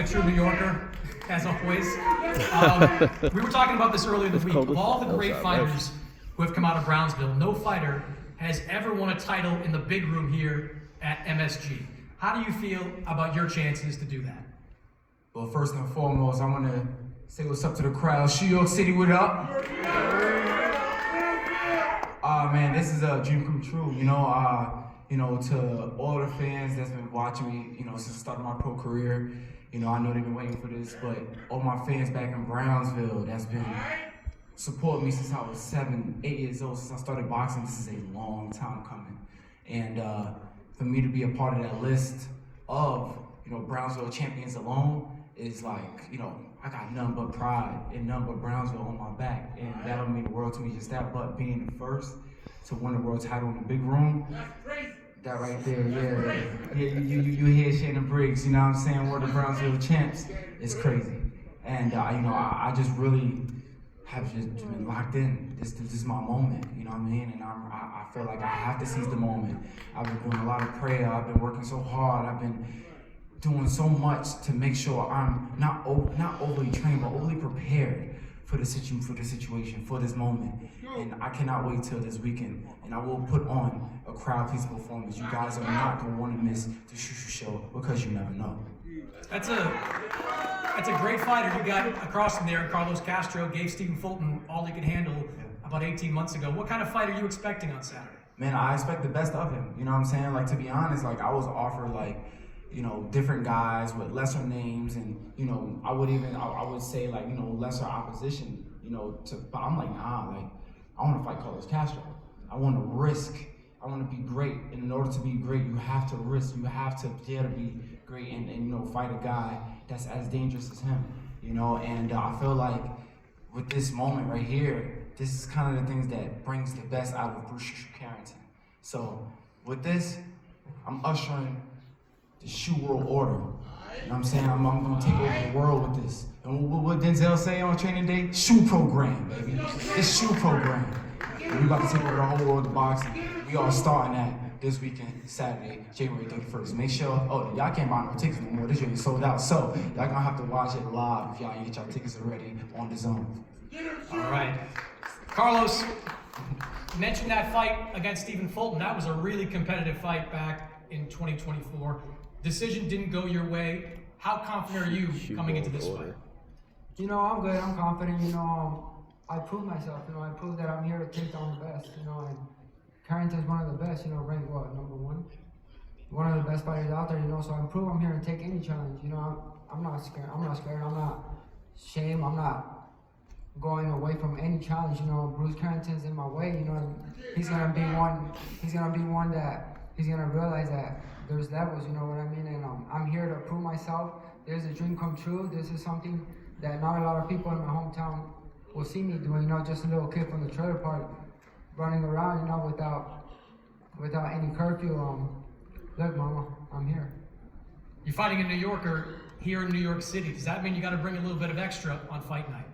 true New Yorker, as always. We were talking about this earlier in the week. Of all the great fighters who have come out of Brownsville, no fighter has ever won a title in the big room here at MSG. How do you feel about your chances to do that? Well, first and foremost, I want to say what's up to the crowd. New York City, what up? Man, this is a dream come true. To all the fans that's been watching me, since the start of my pro career. I know they've been waiting for this, but all my fans back in Brownsville that's been supporting me since I was 7, 8 years old, since I started boxing. This is a long time coming. And for me to be a part of that list of, Brownsville champions alone is like, I got nothing but pride and nothing but Brownsville on my back. And that don't mean the world to me, just that, but being the first to win the world title in the big room, that right there, yeah, you hear Shannon Briggs, you know what I'm saying, we're the Brownsville champs, it's crazy. And I just really have just been locked in. This is my moment, you know what I mean? And I feel like I have to seize the moment. I've been doing a lot of prayer, I've been working so hard, I've been doing so much to make sure I'm not overly trained, but overly prepared for the situation, for this moment. And I cannot wait till this weekend. And I will put on a crowd-pleasing performance. You guys are not going to want to miss the Shoo Show because you never know. That's a great fighter you got across from there. Carlos Castro gave Stephen Fulton all he could handle about 18 months ago. What kind of fight are you expecting on Saturday? Man, I expect the best of him. You know what I'm saying? Like, to be honest, like, I was offered, like, different guys with lesser names, and I would say like lesser opposition, but I'm like, nah, like I want to fight Carlos Castro. I want to risk. I want to be great, and in order to be great, you have to risk. You have to dare to be great, and fight a guy that's as dangerous as him. And I feel like with this moment right here, this is kind of the things that brings the best out of Bruce Carrington. So with this, I'm ushering the shoe world order. You know what I'm saying? I'm gonna take over the world with this. And what Denzel say on training day? Shoe program, baby. It's shoe program. And we about to take over the whole world of boxing. We all starting that this weekend, Saturday, January 31st. Make sure, y'all can't buy no tickets no more. This joint is sold out. So y'all gonna have to watch it live if y'all ain't get y'all tickets already on the zone. All right. Carlos, you mentioned that fight against Stephen Fulton. That was a really competitive fight back in 2024. Decision didn't go your way. How confident are you coming into this fight? I'm good. I'm confident. I proved myself. I proved that I'm here to take down the best. And Carrington's one of the best. Ranked what, number 1? One of the best fighters out there. So I prove I'm here to take any challenge. I'm not scared. I'm not ashamed. I'm not going away from any challenge. Bruce Carrington's in my way. He's gonna be one. He's gonna be one that he's gonna realize that there's levels, you know what I mean? And I'm here to prove myself. There's a dream come true. This is something that not a lot of people in my hometown will see me doing. Just a little kid from the trailer park running around, without any curfew. Look, mama, I'm here. You're fighting a New Yorker here in New York City. Does that mean you got to bring a little bit of extra on fight night?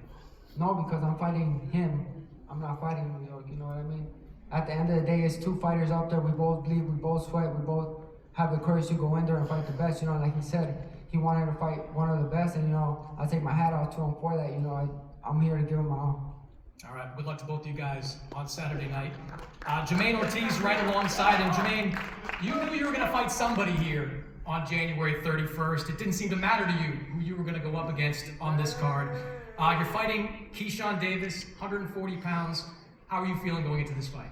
No, because I'm fighting him. I'm not fighting New York, you know what I mean? At the end of the day, it's two fighters out there. We both bleed, we both sweat, we both have the courage to go in there and fight the best. Like he said, he wanted to fight one of the best, and I take my hat off to him for that. I'm here to give him my all. All right, good luck to both of you guys on Saturday night. Jamaine Ortiz right alongside him. Jamaine, you knew you were going to fight somebody here on January 31st. It didn't seem to matter to you who you were going to go up against on this card. You're fighting Keyshawn Davis, 140 pounds. How are you feeling going into this fight?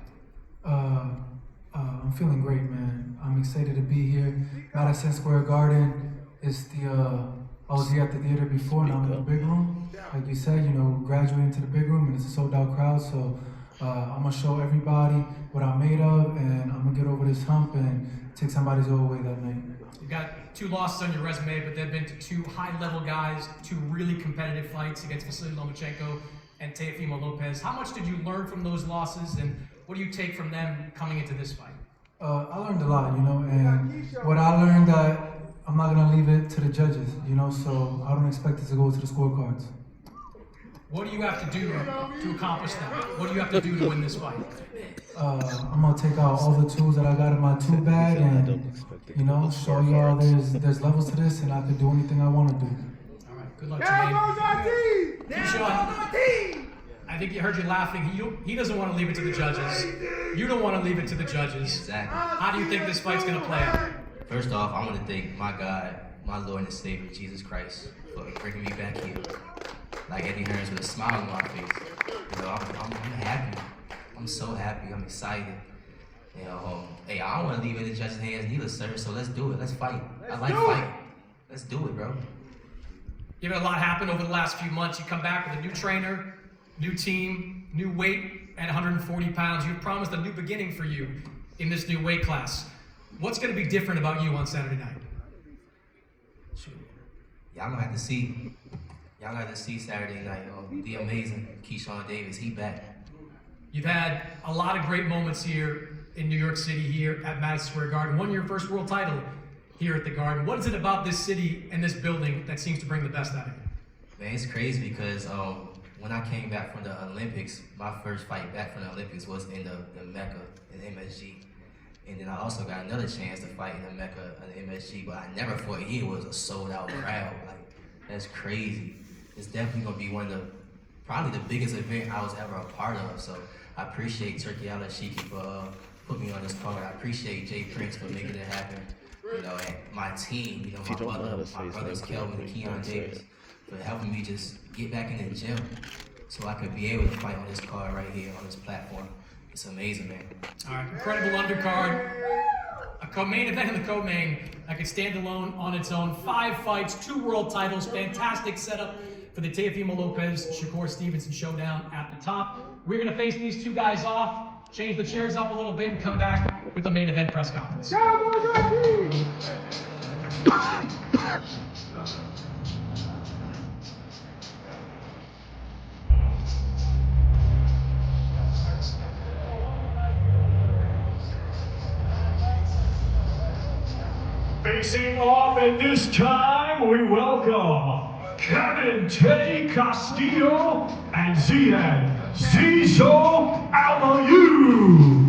I'm feeling great, man. I'm excited to be here. Madison Square Garden is I was here at the theater before, now I'm in the big room. Like you said, graduating to the big room, and it's a sold out crowd, so I'm gonna show everybody what I'm made of, and I'm gonna get over this hump and take somebody's old away that night. You've got 2 losses on your resume, but they've been to 2 high-level guys, 2 really competitive fights against Vasily Lomachenko and Teofimo Lopez. How much did you learn from those losses, and what do you take from them coming into this fight? I learned a lot, and what I learned that I'm not gonna leave it to the judges, so I don't expect it to go to the scorecards. What do you have to do to accomplish that? What do you have to do to win this fight? I'm gonna take out all the tools that I got in my tool bag and, you know, show y'all there's levels to this and I can do anything I want to do. All right, good luck, Jamaine. Keyshawn, I think you heard you laughing. He doesn't want to leave it to the judges. You don't want to leave it to the judges. Exactly. How do you think this fight's going to play out? First off, I want to thank my God, my Lord and Savior, Jesus Christ, for bringing me back here. Like Eddie Hearns with a smile on my face. You know, I'm happy. I'm so happy. I'm excited. You know, hey, I don't want to leave it in the judges' hands neither, sir. So let's do it. Let's fight. I like fighting. Let's do it, bro. You've had a lot happen over the last few months. You come back with a new trainer, new team, new weight at 140 pounds. You've promised a new beginning for you in this new weight class. What's going to be different about you on Saturday night? Shoot. Y'all gonna have to see. Y'all gonna have to see Saturday night. The amazing Keyshawn Davis, he back. You've had a lot of great moments here in New York City, here at Madison Square Garden. Won your first world title here at the Garden. What is it about this city and this building that seems to bring the best out of you? Man, it's crazy because when I came back from the Olympics, my first fight back from the Olympics was in the Mecca in MSG. And then I also got another chance to fight in the Mecca in MSG, but I never thought here was a sold out crowd. Like, that's crazy. It's definitely gonna be one of probably the biggest event I was ever a part of. So I appreciate Turkey Al-Ashiki for putting me on this card. I appreciate Jay Prince for making it happen. You know, and my team, you know, my brothers Kelvin and Keon Davis for helping me just get back in the gym so I could be able to fight on this card right here on this platform. It's amazing, man. All right, incredible undercard. A co-main event in the co-main that could stand alone on its own. 5 fights, 2 world titles, fantastic setup for the Teofimo Lopez, Shakur Stevenson showdown at the top. We're gonna face these 2 guys off, change the chairs up a little bit, and come back with the main event press conference. Facing off at this time, we welcome Kevin Teddy Castillo and Ziad Zizo Alayu.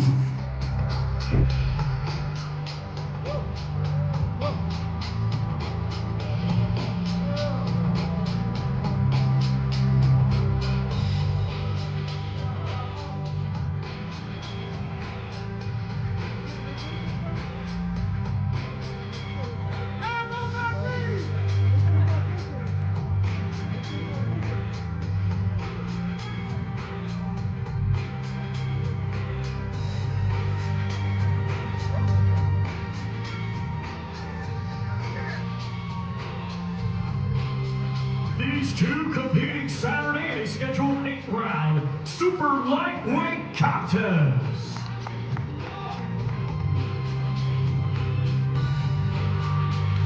These 2 competing Saturday in a scheduled 8-round super lightweight contest.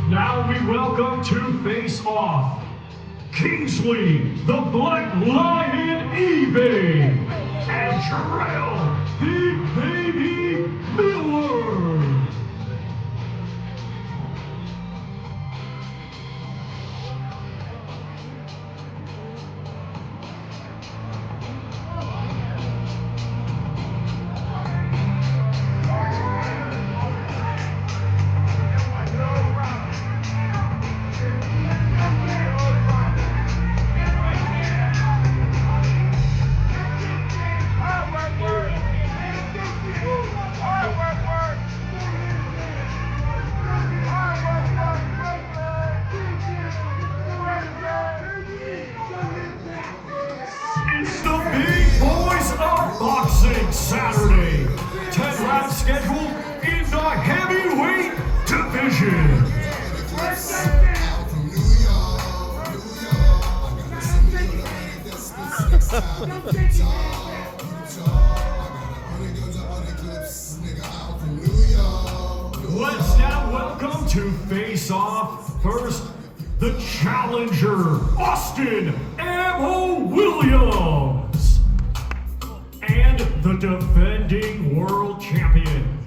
Now we welcome to face off Kingsley, the Black Lion Ebe, and Terrell, the Baby Miller. It's the big boys of boxing Saturday. 10-round schedule in the heavyweight division. Let's now welcome to face off first the challenger, Austin Ammo Williams, and the defending world champion,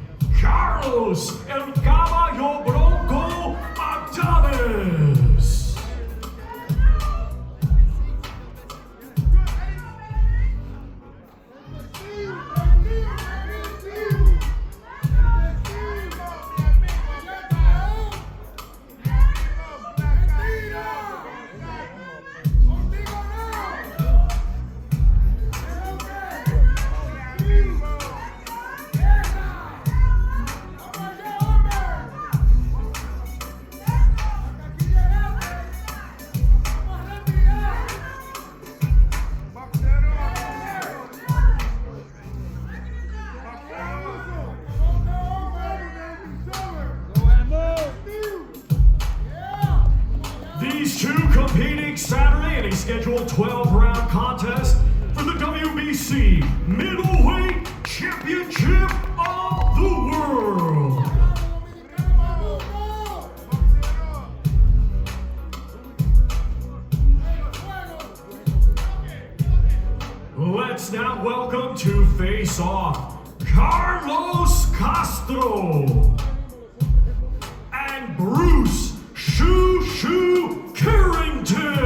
Carlos El Caballo Bronco Adames. These two competing Saturday in a scheduled 12-round contest for the WBC Middleweight Championship of the World. Let's now welcome to face off Carlos Castro and Bruce Carrington.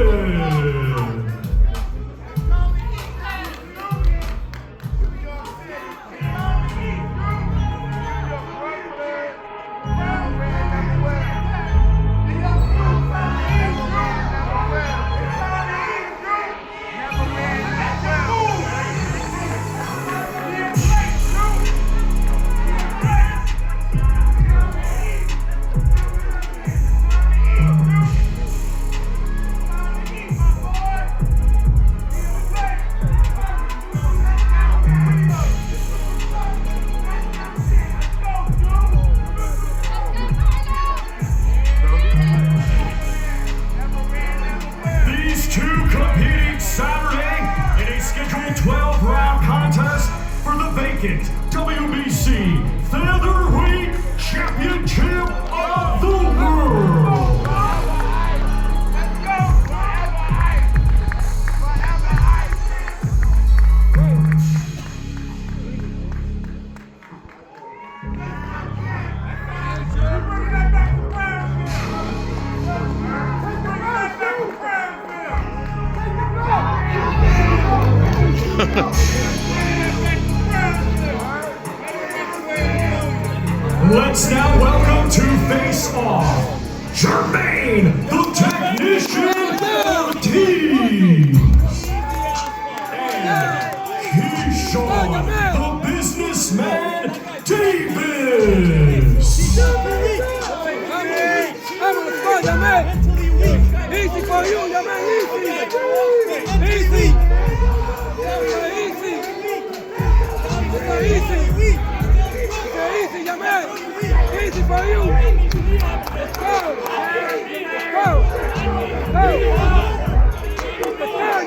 WBC Featherweight Championship of the World. Let's now welcome to face off Jamaine, the technician Ortiz, and Keyshawn, the businessman Davis. Easy for you, Jamaine, easy. Easy, Jamaine. Easy for you. Let's go. Go.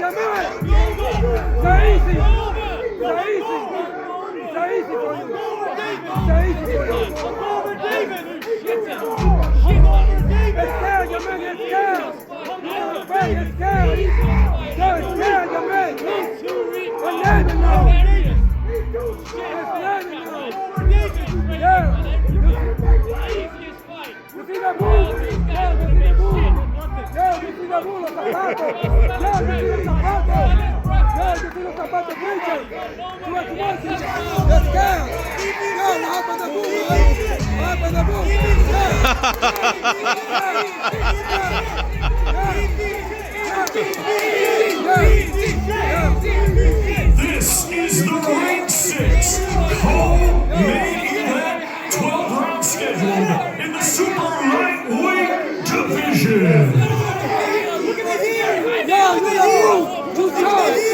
Jamaine. Stay easy. Stay easy. Stay easy for you. Stay easy for you. It's scared, Jamaine. It's scared. It's scared. It's scared, Jamaine. I'm leaving now. This is the Ring 6 co-main event 12-round scheduled in the super lightweight division. Yo, you